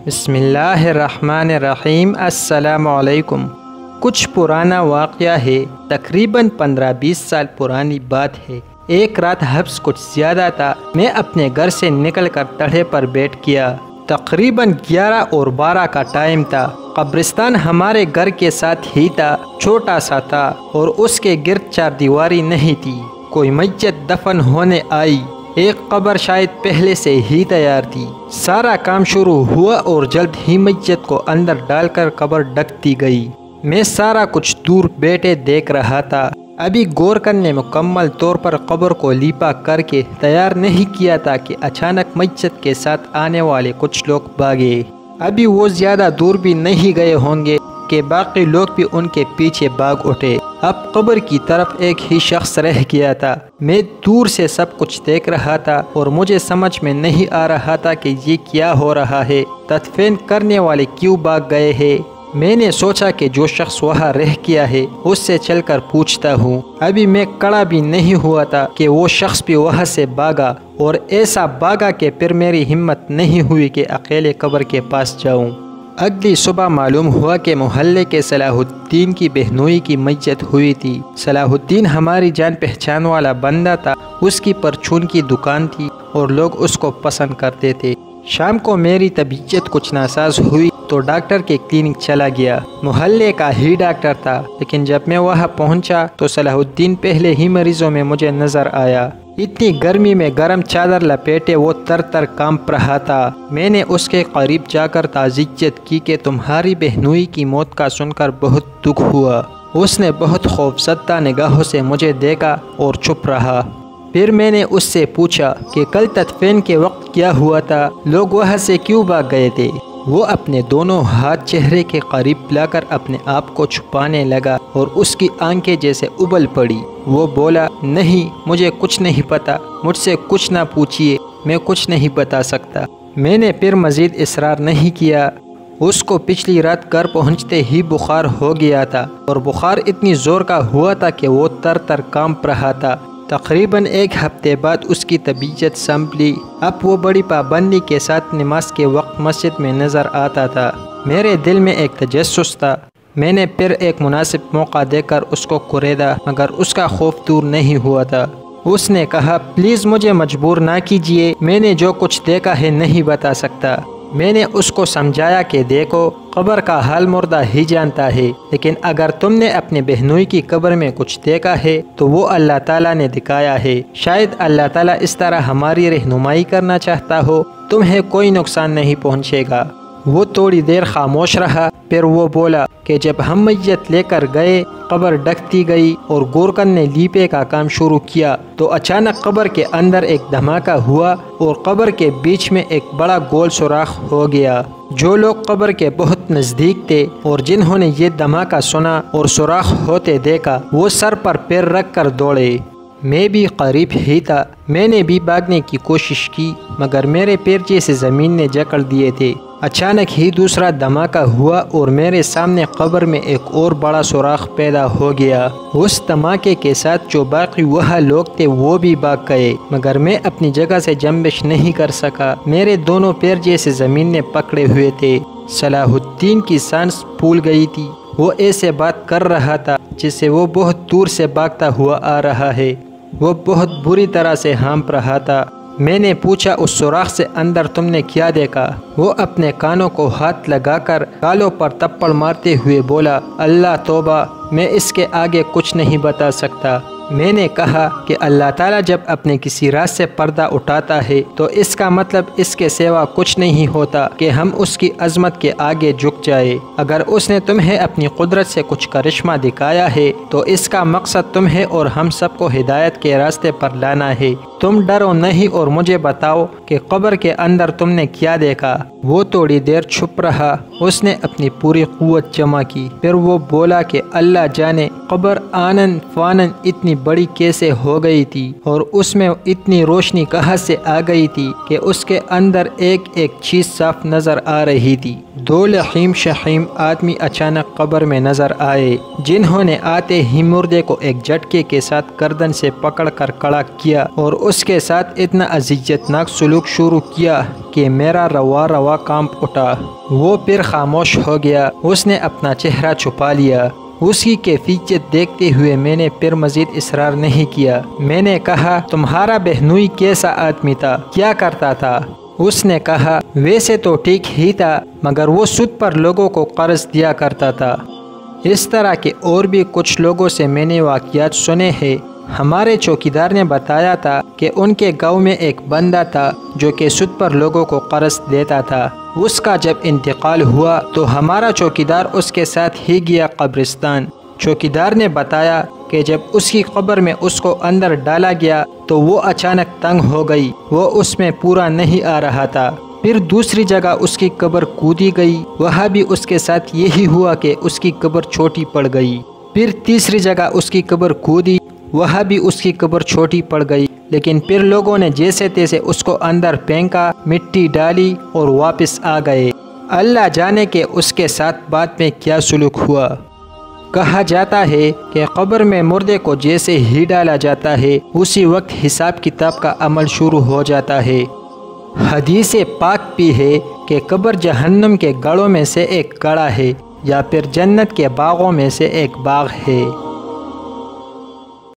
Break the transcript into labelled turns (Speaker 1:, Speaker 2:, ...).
Speaker 1: بسم اللہ الرحمن الرحیم۔ السلام علیکم۔ کچھ پرانا واقعہ ہے، تقریباً 15-20 سال پرانی بات ہے۔ ایک رات حبس کچھ زیادہ تھا۔ میں اپنے گھر سے نکل کر تڑھے پر بیٹھ گیا۔ تقریباً 11 اور 12 کا ٹائم تھا۔ قبرستان ہمارے گھر کے ساتھ ہی تھا، چھوٹا سا تھا اور اس کے گرد چار دیواری نہیں تھی۔ کوئی میت دفن ہونے آئی۔ ایک قبر شاید پہلے سے ہی تیار تھی۔ سارا کام شروع ہوا اور جلد ہی میت کو اندر ڈال کر قبر ڈھک دی گئی۔ میں سارا کچھ دور بیٹھے دیکھ رہا تھا۔ ابھی غور کرنے مکمل طور پر قبر کو لیپا کر کے تیار نہیں کیا تھا کہ اچانک میت کے ساتھ آنے والے کچھ لوگ بھاگے۔ ابھی وہ زیادہ دور بھی نہیں گئے ہوں گے کہ باقی لوگ بھی ان کے پیچھے بھاگ اٹھے۔ اب قبر کی طرف ایک ہی شخص رہ گیا تھا۔ میں دور سے سب کچھ دیکھ رہا تھا اور مجھے سمجھ میں نہیں آ رہا تھا کہ یہ کیا ہو رہا ہے، تدفین کرنے والے کیوں بھاگ گئے ہیں۔ میں نے سوچا کہ جو شخص وہاں رہ گیا ہے اس سے چل کر پوچھتا ہوں۔ ابھی میں کھڑا بھی نہیں ہوا تھا کہ وہ شخص بھی وہاں سے بھاگا، اور ایسا بھاگا کہ پھر میری ہمت نہیں ہوئی کہ اکیلے قبر کے پاس جاؤں۔ اگلی صبح معلوم ہوا کہ محلے کے صلاح الدین کی بہنوئی کی میت ہوئی تھی۔ صلاح الدین ہماری جان پہچان والا بندہ تھا۔ اس کی پرچون کی دکان تھی اور لوگ اس کو پسند کرتے تھے۔ شام کو میری طبیعت کچھ ناساز ہوئی تو ڈاکٹر کے کلینک چلا گیا۔ محلے کا ہی ڈاکٹر تھا، لیکن جب میں وہاں پہنچا تو صلاح الدین پہلے ہی مریضوں میں مجھے نظر آیا۔ اتنی گرمی میں گرم چادر لپیٹے وہ تر تر کانپ رہا تھا۔ میں نے اس کے قریب جا کر تعزیت کی کہ تمہاری بہنوئی کی موت کا سن کر بہت دکھ ہوا۔ اس نے بہت خوفزدہ نگاہوں سے مجھے دیکھا اور چپ رہا۔ پھر میں نے اس سے پوچھا کہ کل تدفین کے وقت کیا ہوا تھا، لوگ وہاں سے کیوں بھاگ گئے تھے؟ وہ اپنے دونوں ہاتھ چہرے کے قریب لا کر اپنے آپ کو چھپانے لگا اور اس کی آنکھیں جیسے ابل پڑی۔ وہ بولا، نہیں، مجھے کچھ نہیں پتا، مجھ سے کچھ نہ پوچھیے، میں کچھ نہیں بتا سکتا۔ میں نے پھر مزید اصرار نہیں کیا۔ اس کو پچھلی رات گھر پہنچتے ہی بخار ہو گیا تھا، اور بخار اتنی زور کا ہوا تھا کہ وہ تر تر کانپ رہا تھا۔ تقریباً 1 ہفتے بعد اس کی طبیعت سنبھلی۔ اب وہ بڑی پابندی کے ساتھ نماز کے وقت مسجد میں نظر آتا تھا۔ میرے دل میں ایک تجسس تھا۔ میں نے پھر ایک مناسب موقع دے کر اس کو کوریدا، مگر اس کا خوف دور نہیں ہوا تھا۔ اس نے کہا، پلیز مجھے مجبور نہ کیجیے، میں نے جو کچھ دیکھا ہے نہیں بتا سکتا۔ میں نے اس کو سمجھایا کہ دیکھو، قبر کا حال مردہ ہی جانتا ہے، لیکن اگر تم نے اپنے بہنوئی کی قبر میں کچھ دیکھا ہے تو وہ اللہ تعالیٰ نے دکھایا ہے۔ شاید اللہ تعالیٰ اس طرح ہماری رہنمائی کرنا چاہتا ہو، تمہیں کوئی نقصان نہیں پہنچے گا۔ وہ تھوڑی دیر خاموش رہا، پھر وہ بولا کہ جب ہم میت لے کر گئے، قبر ڈھک دی گئی اور گورکن نے لیپے کا کام شروع کیا تو اچانک قبر کے اندر ایک دھماکہ ہوا اور قبر کے بیچ میں ایک بڑا گول سوراخ ہو گیا۔ جو لوگ قبر کے بہت نزدیک تھے اور جنہوں نے یہ دھماکہ سنا اور سوراخ ہوتے دیکھا، وہ سر پر پیر رکھ کر دوڑے۔ میں بھی قریب ہی تھا۔ میں نے بھی بھاگنے کی کوشش کی، مگر میرے پیر جیسے زمین نے جکڑ دیے تھے۔ اچانک ہی دوسرا دھماکہ ہوا اور میرے سامنے قبر میں ایک اور بڑا سوراخ پیدا ہو گیا۔ اس دھماکے کے ساتھ جو باقی وہاں لوگ تھے وہ بھی بھاگ گئے، مگر میں اپنی جگہ سے جنبش نہیں کر سکا۔ میرے دونوں پیر جیسے زمین نے پکڑے ہوئے تھے۔ صلاح الدین کی سانس پھول گئی تھی۔ وہ ایسے بات کر رہا تھا جسے وہ بہت دور سے بھاگتا ہوا آ رہا ہے۔ وہ بہت بری طرح سے ہانپ رہا تھا۔ میں نے پوچھا، اس سوراخ سے اندر تم نے کیا دیکھا؟ وہ اپنے کانوں کو ہاتھ لگا کر گالوں پر تپڑ مارتے ہوئے بولا، اللہ توبہ، میں اس کے آگے کچھ نہیں بتا سکتا۔ میں نے کہا کہ اللہ تعالیٰ جب اپنے کسی راز سے پردہ اٹھاتا ہے تو اس کا مطلب اس کے سوا کچھ نہیں ہوتا کہ ہم اس کی عظمت کے آگے جھک جائے۔ اگر اس نے تمہیں اپنی قدرت سے کچھ کرشمہ دکھایا ہے تو اس کا مقصد تمہیں اور ہم سب کو ہدایت کے راستے پر لانا ہے۔ تم ڈرو نہیں اور مجھے بتاؤ کہ قبر کے اندر تم نے کیا دیکھا۔ وہ تھوڑی دیر چھپ رہا اس نے اپنی پوری قوت جمع کی، پھر وہ بولا کہ اللہ جانے قبر آنن فانن اتنی بڑی کیسے ہو گئی تھی اور اس میں اتنی روشنی کہاں سے آ گئی تھی کہ اس کے اندر ایک ایک چیز صاف نظر آ رہی تھی۔ دو لحیم شحیم آدمی اچانک قبر میں نظر آئے، جنہوں نے آتے ہی مردے کو ایک جھٹکے کے ساتھ گردن سے پکڑ کر کھڑا کیا اور اس کے ساتھ اتنا اذیتناک سلوک شروع کیا کہ میرا روا روا کانپ اٹھا۔ وہ پھر خاموش ہو گیا، اس نے اپنا چہرہ چھپا لیا۔ اس کی کیفیت دیکھتے ہوئے میں نے پھر مزید اصرار نہیں کیا۔ میں نے کہا تمہارا بہنوئی کیسا آدمی تھا، کیا کرتا تھا؟ اس نے کہا ویسے تو ٹھیک ہی تھا مگر وہ سود پر لوگوں کو قرض دیا کرتا تھا۔ اس طرح کے اور بھی کچھ لوگوں سے میں نے واقعات سنے ہیں۔ ہمارے چوکیدار نے بتایا تھا کہ ان کے گاؤں میں ایک بندہ تھا جو کہ سود پر لوگوں کو قرض دیتا تھا۔ اس کا جب انتقال ہوا تو ہمارا چوکیدار اس کے ساتھ ہی گیا قبرستان۔ چوکیدار نے بتایا کہ جب اس کی قبر میں اس کو اندر ڈالا گیا تو وہ اچانک تنگ ہو گئی، وہ اس میں پورا نہیں آ رہا تھا۔ پھر دوسری جگہ اس کی قبر کودی گئی، وہاں بھی اس کے ساتھ یہی ہوا کہ اس کی قبر چھوٹی پڑ گئی۔ پھر تیسری جگہ اس کی قبر کودی، وہاں بھی اس کی قبر چھوٹی پڑ گئی، لیکن پھر لوگوں نے جیسے تیسے اس کو اندر پھینکا، مٹی ڈالی اور واپس آ گئے۔ اللہ جانے کہ اس کے ساتھ بعد میں کیا سلوک ہوا۔ کہا جاتا ہے کہ قبر میں مردے کو جیسے ہی ڈالا جاتا ہے اسی وقت حساب کتاب کا عمل شروع ہو جاتا ہے۔ حدیث پاک بھی ہے کہ قبر جہنم کے گڑھوں میں سے ایک گڑھا ہے یا پھر جنت کے باغوں میں سے ایک باغ ہے۔